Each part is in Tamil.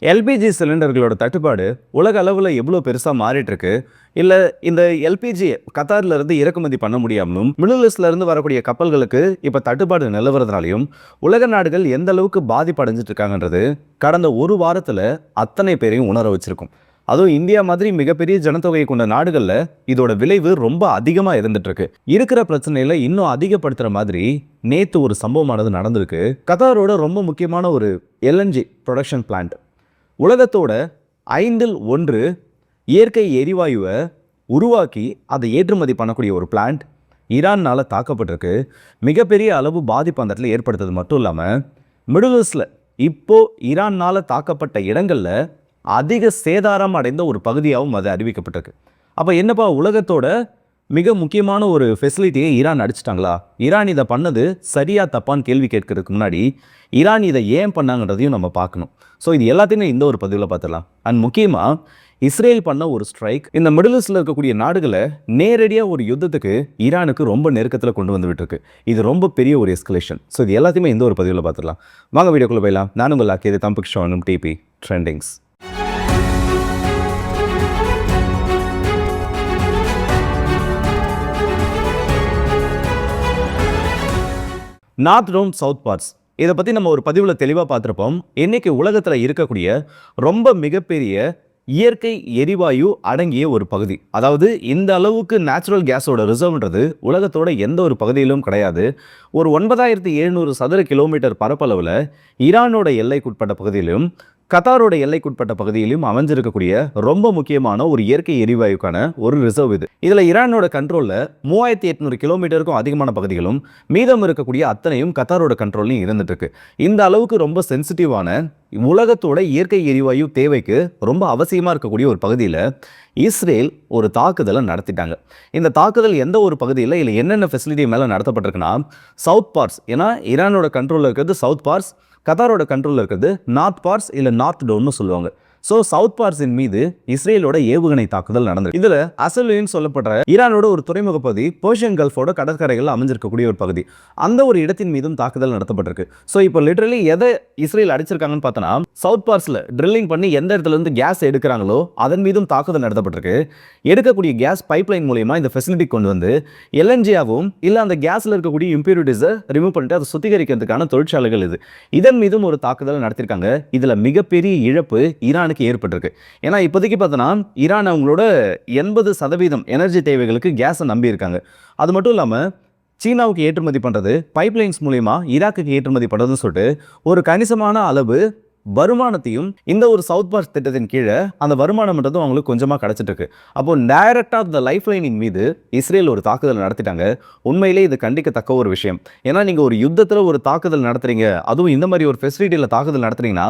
எல்பிஜி சிலிண்டர்களோட தட்டுப்பாடு உலக அளவில் எவ்வளோ பெருசாக மாறிட்டு இருக்கு. இல்லை இந்த எல்பிஜி கத்தாரில் இருந்து இறக்குமதி பண்ண முடியாமலும் மிடில் ஈஸ்ட்ல இருந்து வரக்கூடிய கப்பல்களுக்கு இப்போ தட்டுப்பாடு நிலவரதுனாலையும் உலக நாடுகள் எந்த அளவுக்கு பாதிப்பு அடைஞ்சிட்டு இருக்காங்கன்றது கடந்த ஒரு வாரத்தில் அத்தனை பேரையும் உணர வச்சிருக்கும். அதுவும் இந்தியா மாதிரி மிகப்பெரிய ஜனத்தொகையை கொண்ட நாடுகளில் இதோட விளைவு ரொம்ப அதிகமாக இருந்துட்டு இருக்கு. இருக்கிற பிரச்சனையில இன்னும் அதிகப்படுத்துற மாதிரி நேற்று ஒரு சம்பவமானது நடந்திருக்கு. கத்தாரோட ரொம்ப முக்கியமான ஒரு எல்என்ஜி ப்ரொடக்ஷன் பிளான்ட், உலகத்தோட 1/5 இயற்கை எரிவாயுவை உருவாக்கி அதை ஏற்றுமதி பண்ணக்கூடிய ஒரு பிளான்ட் ஈரானால் தாக்கப்பட்டிருக்கு. மிகப்பெரிய அளவு பாதிப்பு அந்த இடத்துல ஏற்படுத்துறது மட்டும் இல்லாமல் மிடில் ஈஸ்டில் இப்போது ஈரானால் தாக்கப்பட்ட இடங்களில் அதிக சேதாரம் அடைந்த ஒரு பகுதியாகவும் அது அறிவிக்கப்பட்டிருக்கு. அப்போ என்னப்பா, உலகத்தோட மிக முக்கியமான ஒரு ஃபெசிலிட்டியை ஈரான் அடிச்சிட்டாங்களா? ஈரான் இதை பண்ணது சரியா தப்பான்னு கேள்வி கேட்கறதுக்கு முன்னாடி ஈரான் இதை ஏன் பண்ணாங்கன்றதையும் நம்ம பார்க்கணும். ஸோ இது எல்லாத்தையுமே இந்த ஒரு பதிவில் பார்த்துடலாம். அண்ட் முக்கியமாக இஸ்ரேல் பண்ண ஒரு ஸ்ட்ரைக் இந்த மிடில் ஈஸ்டில் இருக்கக்கூடிய நாடுகளை நேரடியாக ஒரு யுத்தத்துக்கு ஈரானுக்கு ரொம்ப நெருக்கத்தில் கொண்டு வந்து விட்டுருக்கு. இது ரொம்ப பெரிய ஒரு எஸ்கலேஷன். ஸோ இது எல்லாத்தையுமே இந்த ஒரு பதிவில் பார்த்துடலாம். வாங்க வீடியோக்குள்ளே போயிடலாம். நான் உங்கள் ஆக்கியது தம்பிக் ஷோனும் டிபி ட்ரெண்டிங்ஸ். நார்த் டோம் சவுத் பார்ட்ஸ், இதை பற்றி நம்ம ஒரு பதிவில் தெளிவாக பார்த்துருப்போம். இன்றைக்கி உலகத்தில் இருக்கக்கூடிய ரொம்ப மிகப்பெரிய இயற்கை எரிவாயு அடங்கிய ஒரு பகுதி. அதாவது இந்த அளவுக்கு நேச்சுரல் கேஸோட ரிசர்வ்ன்றது உலகத்தோட எந்த ஒரு பகுதியிலும் கிடையாது. ஒரு 9700 சதுர கிலோமீட்டர் பரப்பளவில் ஈரானோட எல்லைக்குட்பட்ட பகுதியிலும் கத்தாரோட எல்லைக்குட்பட்ட பகுதியிலும் அமைஞ்சிருக்கக்கூடிய ரொம்ப முக்கியமான ஒரு இயற்கை எரிவாயுக்கான ஒரு ரிசர்வ் இது. இதில் ஈரானோட கண்ட்ரோலில் 3800 கிலோமீட்டருக்கும் அதிகமான பகுதிகளும் மீதம் இருக்கக்கூடிய அத்தனையும் கத்தாரோட கண்ட்ரோல்லையும் இருந்துட்டு இருக்கு. இந்த அளவுக்கு ரொம்ப சென்சிட்டிவான உலகத்தோட இயற்கை எரிவாயு தேவைக்கு ரொம்ப அவசியமாக இருக்கக்கூடிய ஒரு பகுதியில் இஸ்ரேல் ஒரு தாக்குதலை நடத்திட்டாங்க. இந்த தாக்குதல் எந்த ஒரு பகுதியில் இல்லை என்னென்ன ஃபெசிலிட்டி மேலே நடத்தப்பட்டிருக்குன்னா சவுத் பார்ட்ஸ், ஏன்னா ஈரானோட கண்ட்ரோலில் இருக்கிறது சவுத் பார்ட்ஸ், கத்தாரோட கண்ட்ரோலில் இருக்கிறது நார்த் பார்ட்ஸ் இல்லை நார்த் டோன்னு சொல்லுவாங்க. ஸோ சவுத் பார்ட்ஸின் மீது இஸ்ரேலோட ஏவுகணை தாக்குதல் நடந்தது. இதில் அசலுன்னு சொல்லப்படுற ஈரானோட ஒரு துறைமுக பகுதி பெர்ஷியன் கல்ஃபோட கடற்கரைகளில் அமைஞ்சிருக்கக்கூடிய ஒரு பகுதி, அந்த ஒரு இடத்தின் மீதும் தாக்குதல் நடத்தப்பட்டிருக்கு. ஸோ இப்போ லிட்டரலி எதை இஸ்ரேல் அடிச்சிருக்காங்கன்னு பார்த்தோன்னா சவுத் பார்ட்ஸில் ட்ரில்லிங் பண்ணி எந்த இடத்துல இருந்து கேஸ் எடுக்கிறாங்களோ அதன் மீதும் தாக்குதல் நடத்தப்பட்டிருக்கு. எடுக்கக்கூடிய கேஸ் பைப்லைன் மூலியமா இந்த ஃபெசிலிட்டி கொண்டு வந்து எல்என்ஜியாவும் இல்லை அந்த கேஸில் இருக்கக்கூடிய இம்பியூரிட்டிஸை ரிமூவ் பண்ணிட்டு அதை சுத்திகரிக்கிறதுக்கான தொழிற்சாலைகள் இது. இதன் மீதும் ஒரு தாக்குதல் நடத்திருக்காங்க. இதில் மிகப்பெரிய இழப்பு ஈரானுக்கு ஏற்பட்டிருக்கு. ஏன்னா இப்போதைக்கு பார்த்தோன்னா ஈரான் அவங்களோட 80% எனர்ஜி தேவைகளுக்கு கேஸை நம்பி இருக்காங்க. அது மட்டும் இல்லாமல் சீனாவுக்கு ஏற்றுமதி பண்ணுறது, பைப்லைன்ஸ் மூலிமா ஈராக்குக்கு ஏற்றுமதி பண்ணுறதுன்னு சொல்லிட்டு ஒரு கணிசமான அளவு வருமானத்தையும் இந்த ஒரு சவுத் பார்ட்ஸ் திட்டத்தின் கீழே அந்த வருமானம்ன்றதும் அவங்களுக்கு கொஞ்சமாக கிடைச்சிட்டு இருக்கு. அப்போ டைரக்டாக அந்த லைஃப் லைனின் மீது இஸ்ரேல் ஒரு தாக்குதல் நடத்திட்டாங்க. உண்மையிலே இது கண்டிக்கத்தக்க ஒரு விஷயம். ஏன்னா நீங்கள் ஒரு யுத்தத்தில் ஒரு தாக்குதல் நடத்துறீங்க, அதுவும் இந்த மாதிரி ஒரு ஃபெசிலிட்டியில் தாக்குதல் நடத்துறீங்கன்னா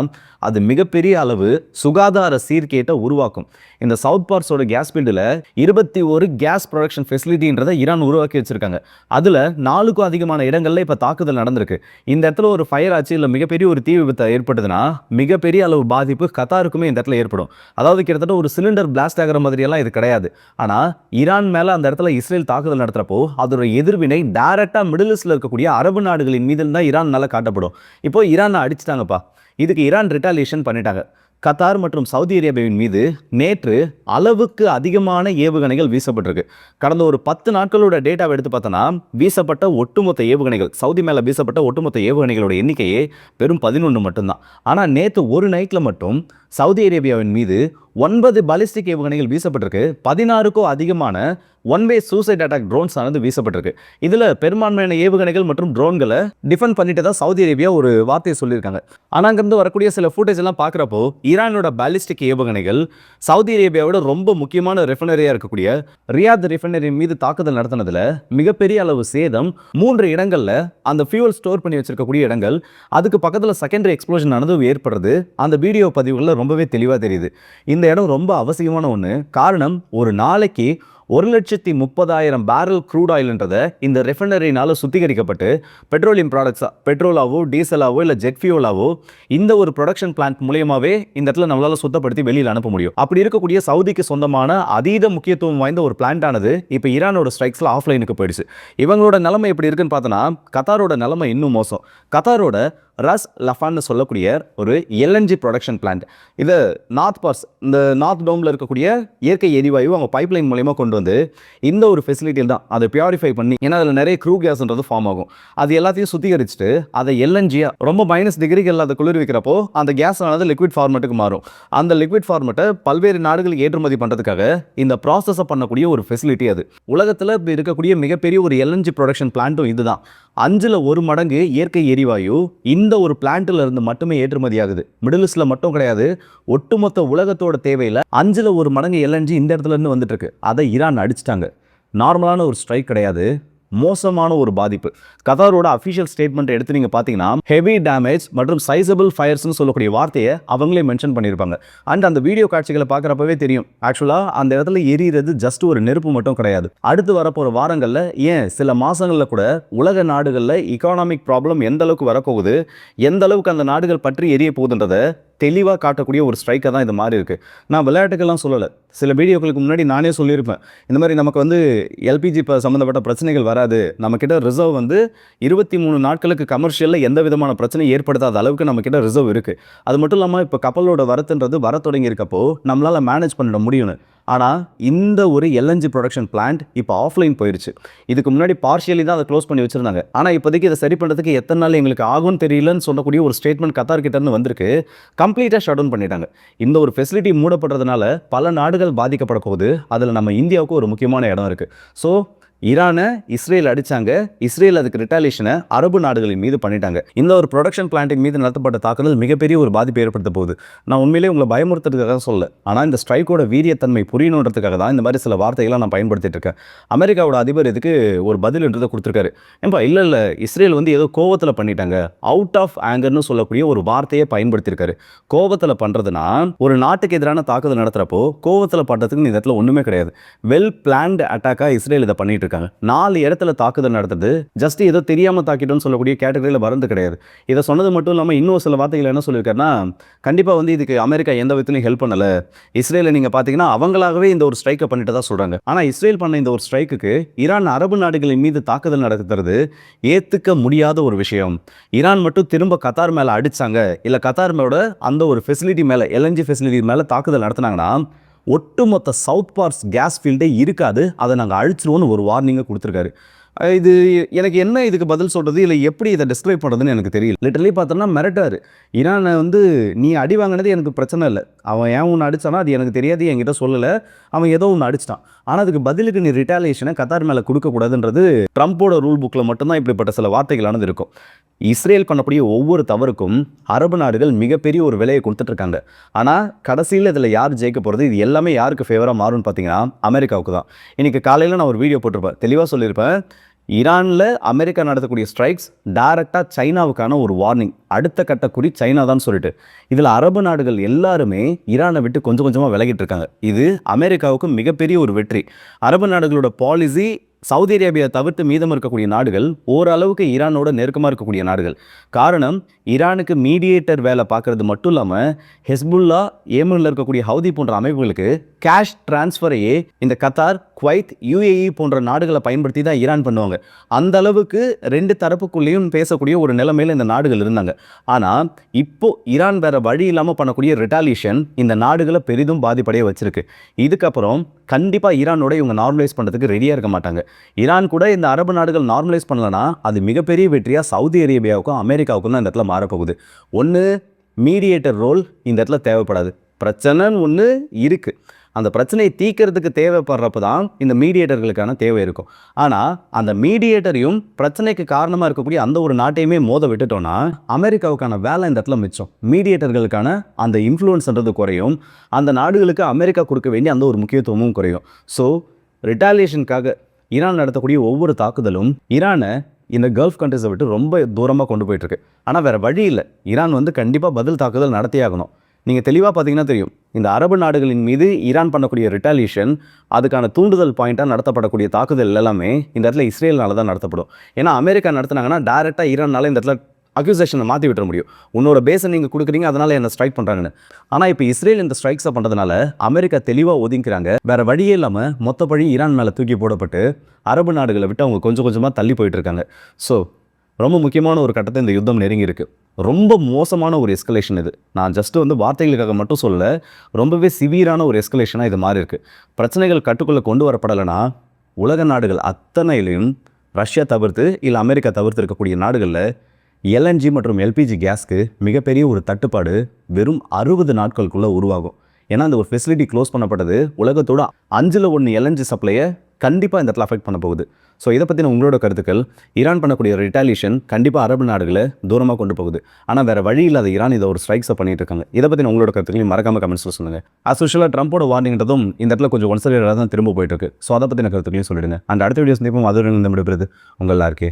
அது மிகப்பெரிய அளவு சுகாதார சீர்கேட்டை உருவாக்கும். இந்த சவுத் பார்ட்ஸோட கேஸ் ஃபீல்டில் 21 கேஸ் ப்ரொடக்ஷன் ஃபெசிலிட்டின்றதை ஈரான் உருவாக்கி வச்சிருக்காங்க. அதில் 4க்கும் அதிகமான இடங்களில் இப்போ தாக்குதல் நடந்திருக்கு. இந்த இடத்துல ஒரு ஃபயர் ஆச்சு இல்லை மிகப்பெரிய ஒரு தீ விபத்து ஏற்படுதுன்னா மிகப்பெரிய அளவு பாதிப்பு கத்தாருக்குமே இந்த இடத்துல ஏற்படும். அதாவது கிட்டத்தட்ட ஒரு சிலிண்டர் பிளாஸ்ட் ஆகிற மாதிரியெல்லாம் இது கிடையாது. ஆனால் ஈரான் மேலே அந்த இடத்துல இஸ்ரேல் தாக்குதல் நடத்துகிறப்போ அதோட எதிர்வினை டைரக்டாக மிடில் ஈஸ்டில் இருக்கக்கூடிய அரபு நாடுகளின் மீது தான் ஈரான் மேலே காட்டப்படும். இப்போ ஈரானை அடிச்சிட்டாங்கப்பா, இதுக்கு ஈரான் ரிட்டாலியேஷன் பண்ணிட்டாங்க. கத்தார் மற்றும் சவுதி அரேபியாவின் மீது நேற்று அளவுக்கு அதிகமான ஏவுகணைகள் வீசப்பட்டிருக்கு. கடந்த ஒரு 10 நாட்களோட டேட்டாவை எடுத்து பார்த்தோன்னா வீசப்பட்ட ஒட்டுமொத்த ஏவுகணைகள், சவுதி மேலே வீசப்பட்ட ஒட்டுமொத்த ஏவுகணைகளோட எண்ணிக்கையே வெறும் 11 மட்டும்தான். ஆனால் நேற்று ஒரு நைட்டில் மட்டும் சவுதி அரேபியாவின் மீது 9 பாலிஸ்டிக் ஏவுகணைகள் வீசப்பட்டிருக்கு. 16க்கும் அதிகமான ஒன்வே சூசைட் அட்டாக் ட்ரோன்ஸ் ஆனது வீசப்பட்டிருக்கு. இதில் பெரும்பான்மையான ஏவுகணைகள் மற்றும் ட்ரோன்களை டிஃபெண்ட் பண்ணிட்டு தான் சவுதி அரேபியா ஒரு வார்த்தையை சொல்லியிருக்காங்க. ஆனால் அங்கிருந்து வரக்கூடிய சில ஃபுட்டேஜ் எல்லாம் பார்க்குறப்போ ஈரானோட பாலிஸ்டிக் ஏவுகணைகள் சவுதி அரேபியாவோட ரொம்ப முக்கியமான ரிஃபைனரியாக இருக்கக்கூடிய ரியாத் ரிஃபைனரி மீது தாக்குதல் நடத்தினதில் மிகப்பெரிய அளவு சேதம். 3 இடங்களில் அந்த ஃபியூவல் ஸ்டோர் பண்ணி வச்சிருக்கக்கூடிய இடங்கள், அதுக்கு பக்கத்தில் செகண்டரி எக்ஸ்ப்ளோஷன் ஆனது ஏற்படுறது அந்த வீடியோ பதிவுகளில் ரொம்பவே தெளிவாக தெரியுது. இந்த இடம் ரொம்ப அவசியமான ஒன்று. காரணம், ஒரு நாளைக்கு 1,30,000 பேரல் க்ரூட் ஆயில்ன்றதை இந்த ரெஃபைனரினால சுத்திகரிக்கப்பட்டு பெட்ரோலியம் ப்ராடக்ட்ஸாக, பெட்ரோலாவோ டீசலாவோ இல்லை ஜெட் ஃபியூலாவோ இந்த ஒரு ப்ரொடக்ஷன் பிளான்ட் மூலியமாகவே இந்த இடத்துல நம்மளால் சுத்தப்படுத்தி வெளியில் அனுப்ப முடியும். அப்படி இருக்கக்கூடிய சவுதிக்கு சொந்தமான அதீத முக்கியத்துவம் வாய்ந்த ஒரு பிளான்ட் ஆனது இப்போ ஈரானோட ஸ்ட்ரைக்ஸில் ஆஃப்லைனுக்கு போயிடுச்சு. இவங்களோட நிலைமை எப்படி இருக்குன்னு பார்த்தோன்னா கத்தாரோட நிலைமை இன்னும் மோசம். கத்தாரோட ரஸ் லஃபான்னு சொல்லக்கூடிய ஒரு எல்என்ஜி ப்ரொடக்ஷன் பிளான்ட். இது நார்த் பார்ட்ஸ், இந்த நார்த் டோமில் இருக்கக்கூடிய இயற்கை எரிவாயு அவங்க பைப்லைன் மூலயமா கொண்டு வந்து இந்த ஒரு ஃபெசிலிட்டியில் தான் அதை பியூரிஃபை பண்ணி, ஏன்னா அதில் நிறைய க்ரூ கேஸ்ன்றது ஃபார்ம் ஆகும், அது எல்லாத்தையும் சுத்திகரிச்சுட்டு அதை எல்என்ஜியாக ரொம்ப -டிகிரிகள் அதை குளிர் வைக்கிறப்போ அந்த கேஸ் ஆனது லிக்விட் ஃபார்மேட்டுக்கு மாறும். அந்த லிக்விட் ஃபார்மேட்டை பல்வேறு நாடுகளுக்கு ஏற்றுமதி பண்ணுறதுக்காக இந்த ப்ராசஸை பண்ணக்கூடிய ஒரு ஃபெசிலிட்டி அது. உலகத்தில் இருக்கக்கூடிய மிகப்பெரிய ஒரு எல்என்ஜி ப்ரொடக்ஷன் பிளான்ட்டும் இதுதான். 5ல் 1 மடங்கு இயற்கை எரிவாயு இந்த ஒரு பிளான்ட்ல இருந்து மட்டுமே ஏற்றுமதி ஆகுது. மிடில் ஈஸ்ட்ல மட்டும் கிடையாது, ஒட்டுமொத்த உலகத்தோட தேவையில் 5ல் 1 மடங்கு எல்என்ஜி இந்த இடத்துல இருந்து வந்துட்டு இருக்கு. அதை ஈரான் அடிச்சிட்டாங்க. நார்மலான ஒரு ஸ்ட்ரைக் கிடையாது, மோசமான ஒரு பாதிப்பு. கத்தாரோட அஃபிஷியல் ஸ்டேட்மெண்ட் எடுத்து நீங்கள் பார்த்தீங்கன்னா ஹெவி டேமேஜ் மற்றும் சைசபிள் ஃபயர்ஸ்னு சொல்லக்கூடிய வார்த்தையை அவங்களே மென்ஷன் பண்ணியிருப்பாங்க. அண்ட் அந்த வீடியோ காட்சிகளை பார்க்குறப்பவே தெரியும், ஆக்சுவலாக அந்த இடத்துல எரியிறது ஜஸ்ட் ஒரு நெருப்பு மட்டும் கிடையாது. அடுத்து வரப்போகிற வாரங்களில், ஏன் சில மாதங்களில் கூட உலக நாடுகளில் இக்கானாமிக் ப்ராப்ளம் எந்த அளவுக்கு வரப்போகுது, எந்த அளவுக்கு அந்த நாடுகள் பற்றி எரிய போகுதுன்றதை தெளிவாக காட்டக்கூடிய ஒரு ஸ்ட்ரைக்காக தான் இது மாதிரி இருக்குது. நான் விளையாட்டுக்கெல்லாம் சொல்லலை, சில வீடியோக்களுக்கு முன்னாடி நானே சொல்லியிருப்பேன், இந்த மாதிரி நமக்கு வந்து எல்பிஜி சம்மந்தப்பட்ட பிரச்சனைகள் வராது, நம்மக்கிட்ட ரிசர்வ் வந்து 23 நாட்களுக்கு கமர்ஷியலில் எந்த விதமான பிரச்சனையும் ஏற்படுத்தாத அளவுக்கு நம்மக்கிட்ட ரிசர்வ் இருக்குது. அது மட்டும் இல்லாமல் இப்போ கப்பலோட வரத்துன்றது வர தொடங்கி இருக்கப்போ நம்மளால் மேனேஜ் பண்ணிட முடியும்னு. ஆனால் இந்த ஒரு எல்என்ஜி ப்ரொடக்ஷன் பிளான்ட் இப்போ ஆஃப்லைன் போயிடுச்சு. இதுக்கு முன்னாடி பார்ஷியலி தான் அதை க்ளோஸ் பண்ணி வச்சுருந்தாங்க. ஆனால் இப்போதைக்கு இதை சரி பண்ணுறதுக்கு எத்தனை நாள் எங்களுக்கு ஆகும்னு தெரியலன்னு சொல்லக்கூடிய ஒரு ஸ்டேட்மெண்ட் கத்தார் கிட்டேருந்து வந்திருக்கு. கம்ப்ளீட்டாக ஷட் டவுன் பண்ணிட்டாங்க. இந்த ஒரு ஃபெசிலிட்டி மூடப்படுறதுனால பல நாடுகள் பாதிக்கப்பட போகுது. அதில் நம்ம இந்தியாவுக்கு ஒரு முக்கியமான இடம் இருக்குது. ஸோ ஈரானை இஸ்ரேல் அடித்தாங்க, இஸ்ரேல் அதுக்கு ரிட்டாலியேஷனை அரபு நாடுகளின் மீது பண்ணிட்டாங்க. இந்த ஒரு ப்ரொடக்ஷன் பிளான்ட்டின் மீது நடத்தப்பட்ட தாக்குதல் மிகப்பெரிய ஒரு பாதிப்பு ஏற்படுத்த போகுது. நான் உண்மையிலே உங்களை பயமுறுத்துறதுக்காக சொல்ல, ஆனால் இந்த ஸ்ட்ரைக்கோட வீரியத்தன்மை புரியணுன்றதுக்காக தான் இந்த மாதிரி சில வார்த்தைகளை நான் பயன்படுத்திட்டு இருக்கேன். அமெரிக்காவோட அதிபர் இதுக்கு ஒரு பதில்ன்றதை கொடுத்துருக்காரு. ஏன்பா இல்லை இஸ்ரேல் வந்து ஏதோ கோவத்தில் பண்ணிட்டாங்க, அவுட் ஆஃப் ஆங்கர்னு சொல்லக்கூடிய ஒரு வார்த்தையை பயன்படுத்தியிருக்காரு. கோவத்தில் பண்ணுறதுனா, ஒரு நாட்டுக்கு எதிரான தாக்குதல் நடத்துகிறப்போ கோவத்தில் பண்ணுறதுக்கு இந்த இடத்துல ஒன்றுமே கிடையாது. வெல் பிளான்டு அட்டாக்காக இஸ்ரேல் இதை பண்ணிட்டு இருக்காங்க. 4 இடத்துல தாக்குதல் நடத்துது. ஜஸ்ட் ஏதோ தெரியாம தாக்கிட்டோம்னு சொல்லக்கூடிய கேட்டகரியில் வரது கிடையாது. இதை சொன்னது மட்டும் இல்லாமல் இன்னும் சில வார்த்தைகள் என்ன சொல்லியிருக்காருன்னா, கண்டிப்பாக வந்து இதுக்கு அமெரிக்கா எந்த விதத்திலையும் ஹெல்ப் பண்ணலை. இஸ்ரேலை நீங்கள் பார்த்தீங்கன்னா அவங்களாகவே இந்த ஒரு ஸ்ட்ரைக்கை பண்ணிட்டு தான் சொல்கிறாங்க. ஆனால் இஸ்ரேல் பண்ண இந்த ஒரு ஸ்ட்ரைக்குக்கு ஈரான் அரபு நாடுகளின் மீது தாக்குதல் நடத்துறது ஏற்றுக்க முடியாத ஒரு விஷயம். ஈரான் மட்டும் திரும்ப கத்தார் மேலே அடித்தாங்க, இல்லை கத்தார் மேலோட அந்த ஒரு ஃபெசிலிட்டி மேலே, எல்என்ஜி ஃபெசிலிட்டி மேலே தாக்குதல் நடத்தினாங்கன்னா ஒட்டுமொத்த சவுத் பார்ட்ஸ் கேஸ் ஃபீல்டே இருக்காது, அதை நாங்கள் அழிச்சிருவோன்னு ஒரு வார்னிங்கை கொடுத்துருக்காரு. இது எனக்கு என்ன இதுக்கு பதில் சொல்கிறது, இல்லை எப்படி இதை டிஸ்கிரைப் பண்ணுறதுன்னு எனக்கு தெரியல. லிட்டரலி பார்த்தோம்னா மிரட்டாரு. ஈரானை வந்து நீ அடி வாங்கினது எனக்கு பிரச்சனை இல்லை, அவன் ஏன் ஒன்று அடித்தானா அது எனக்கு தெரியாது, என்கிட்ட சொல்லலை, அவன் ஏதோ ஒன்று அடிச்சிட்டான், ஆனால் அதுக்கு பதிலுக்கு நீ ரிட்டாலியேஷனை கத்தார் மேலே கொடுக்கக்கூடாதுன்றது ட்ரம்போட ரூல் புக்கில் மட்டும்தான் இப்படிப்பட்ட சில வார்த்தைகளானது இருக்கும். இஸ்ரேல் பண்ணக்கூடிய ஒவ்வொரு தவறுக்கும் அரபு நாடுகள் மிகப்பெரிய ஒரு விலையை கொடுத்துட்ருக்காங்க. ஆனால் கடைசியில் இதில் யார் ஜெயிக்க போகிறது, இது எல்லாமே யாருக்கு ஃபேவராக மாறும்னு பார்த்தீங்கன்னா அமெரிக்காவுக்கு தான். இன்றைக்கி காலையில் நான் ஒரு வீடியோ போட்டிருப்பேன், தெளிவாக சொல்லியிருப்பேன், ஈரானில் அமெரிக்கா நடத்தக்கூடிய ஸ்ட்ரைக்ஸ் டைரெக்டாக சைனாவுக்கான ஒரு வார்னிங், அடுத்த கட்ட குறி சைனா தான் சொல்லிட்டு. இதில் அரபு நாடுகள் எல்லாருமே ஈரானை விட்டு கொஞ்சம் கொஞ்சமாக விலகிட்டு இருக்காங்க. இது அமெரிக்காவுக்கு மிகப்பெரிய ஒரு வெற்றி. அரபு நாடுகளோட பாலிசி சவுதி அரேபியா தவிர்த்து மீதம் இருக்கக்கூடிய நாடுகள் ஓரளவுக்கு ஈரானோட நெருக்கமாக இருக்கக்கூடிய நாடுகள். காரணம், ஈரானுக்கு மீடியேட்டர் வேலை பார்க்குறது மட்டும் இல்லாமல் ஹெஸ்புல்லா, ஏமனில் இருக்கக்கூடிய ஹவுதி போன்ற அமைப்புகளுக்கு கேஷ் டிரான்ஸ்ஃபரையே இந்த கத்தார், குவைத், யுஏஇ போன்ற நாடுகளை பயன்படுத்தி தான் ஈரான் பண்ணுவாங்க. அந்த அளவுக்கு 2 தரப்புக்குள்ளேயும் பேசக்கூடிய ஒரு நிலைமையில் இந்த நாடுகள் இருந்தாங்க. ஆனால் இப்போ ஈரான் வேற வழி இல்லாமல் பண்ணக்கூடிய ரிட்டாலியேஷன் இந்த நாடுகளை பெரிதும் பாதிப்படைய வச்சிருக்கு. இதுக்கப்புறம் கண்டிப்பாக ஈரானோட இவங்க நார்மலைஸ் பண்ணுறதுக்கு ரெடியாக இருக்க மாட்டாங்க. ஈரான் கூட இந்த அரபு நாடுகள் நார்மலைஸ் பண்ணலன்னா அது மிகப்பெரிய வெற்றியாக சவுதி அரேபியாவுக்கும் அமெரிக்காவுக்கும் தான் இந்த இடத்துல மாறப்போகுது. ஒன்று, மீடியேட்டர் ரோல் இந்த இடத்துல தேவைப்படாது. பிரச்சனைன்னு ஒன்று இருக்குது, அந்த பிரச்சனையை தீர்க்கறதுக்கு தேவைப்படுறப்ப தான் இந்த மீடியேட்டர்களுக்கான தேவை இருக்கும். ஆனால் அந்த மீடியேட்டரையும் பிரச்சனைக்கு காரணமாக இருக்கக்கூடிய அந்த ஒரு நாட்டையுமே மோத விட்டுட்டோன்னா அமெரிக்காவுக்கான வேலை இந்த இடத்துல மிச்சம். மீடியேட்டர்களுக்கான அந்த இன்ஃப்ளூயன்ஸ்ன்றது குறையும், அந்த நாடுகளுக்கு அமெரிக்கா கொடுக்க வேண்டிய அந்த ஒரு முக்கியத்துவமும் குறையும். ஸோ ரிட்டாலியேஷனுக்காக ஈரான் நடத்தக்கூடிய ஒவ்வொரு தாக்குதலும் ஈரானை இந்த கல்ஃப் கண்ட்ரிஸை விட்டு ரொம்ப தூரமாக கொண்டு போயிட்டுருக்கு. ஆனால் வேறு வழி இல்லை, ஈரான் வந்து கண்டிப்பாக பதில் தாக்குதல் நடத்தியே ஆகணும். நீங்கள் தெளிவாக பார்த்தீங்கன்னா தெரியும், இந்த அரபு நாடுகளின் மீது ஈரான் பண்ணக்கூடிய ரிட்டாலியேஷன், அதுக்கான தூண்டுதல் பாயிண்ட்டாக நடத்தப்படக்கூடிய தாக்குதல் எல்லாமே இந்த இடத்துல இஸ்ரேல்னால தான் நடத்தப்படும். ஏன்னா அமெரிக்கா நடத்தினாங்கன்னா டைரெக்டாக ஈரானால் இந்த இடத்துல அக்யூசேஷனை மாற்றி விட்டுற முடியும். உன்னோட பேஸை நீங்கள் கொடுக்குறீங்க, அதனால் என்ன ஸ்ட்ரைக் பண்ணுறாங்கன்னு. ஆனால் இப்போ இஸ்ரேல் இந்த ஸ்ட்ரைக்ஸை பண்ணுறதுனால அமெரிக்கா தெளிவாக ஒதுங்கிறாங்க. வேறு வழியே இல்லாமல் மொத்த பழி ஈரான் மேலே தூக்கி போடப்பட்டு அரபு நாடுகளை விட்டு அவங்க கொஞ்சம் கொஞ்சமாக தள்ளி போயிட்டு இருக்காங்க. ஸோ ரொம்ப முக்கியமான ஒரு கட்டத்தை இந்த யுத்தம் நெருங்கி இருக்குது. ரொம்ப மோசமான ஒரு எஸ்கலேஷன் இது. நான் ஜஸ்ட் வந்து வார்த்தைகளுக்காக மட்டும் சொல்லல, ரொம்பவே சிவியரான ஒரு எஸ்கலேஷனாக இது மாறி இருக்கு. பிரச்சனைகள் கட்டுக்குள்ளே கொண்டு வரப்படலைன்னா உலக நாடுகள் அத்தனையிலையும் ரஷ்யா தவிர்த்து இல்லை அமெரிக்கா தவிர்த்து இருக்கக்கூடிய நாடுகளில் எல்என்ஜி மற்றும் எல்பிஜி கேஸ்க்கு மிகப்பெரிய ஒரு தட்டுப்பாடு வெறும் 60 நாட்களுக்குள்ளே உருவாகும். ஏன்னா அந்த ஒரு ஃபெசிலிட்டி க்ளோஸ் பண்ணப்பட்டது உலகத்தோட 1/5 எல்என்ஜி சப்ளையை கண்டிப்பாக இந்த இடத்துல அஃபெக்ட் பண்ண போகுது. ஸோ இதை பற்றின உங்களோட கருத்துக்கள், ஈரான் பண்ணக்கூடிய ரிட்டாலியேஷன் கண்டிப்பாக அரபு நாடுகளை தூரமாக கொண்டு போகுது. ஆனால் வேறு வழி இல்லாத ஈரான் இதை ஒரு ஸ்ட்ரைக்ஸை பண்ணிட்டு இருக்காங்க. இதை பற்றின உங்களோட கருத்துக்களையும் மறக்காம கமெண்ட்ஸில் சொல்லுங்கள். அஸ்யூஷுவலாக ட்ரம்போட வார்னிங்கிறதும் இந்த இடத்துல கொஞ்சம் ஒன் சைடாக தான் திரும்ப போயிட்டு இருக்கு. ஸோ அதை பற்றின கருத்துக்களையும் சொல்லிடுங்க. அந்த அடுத்த வீடியோஸ் நினைப்போம். அதுவரை இந்த விடுபடுறது உங்கள் எல்லாருக்கே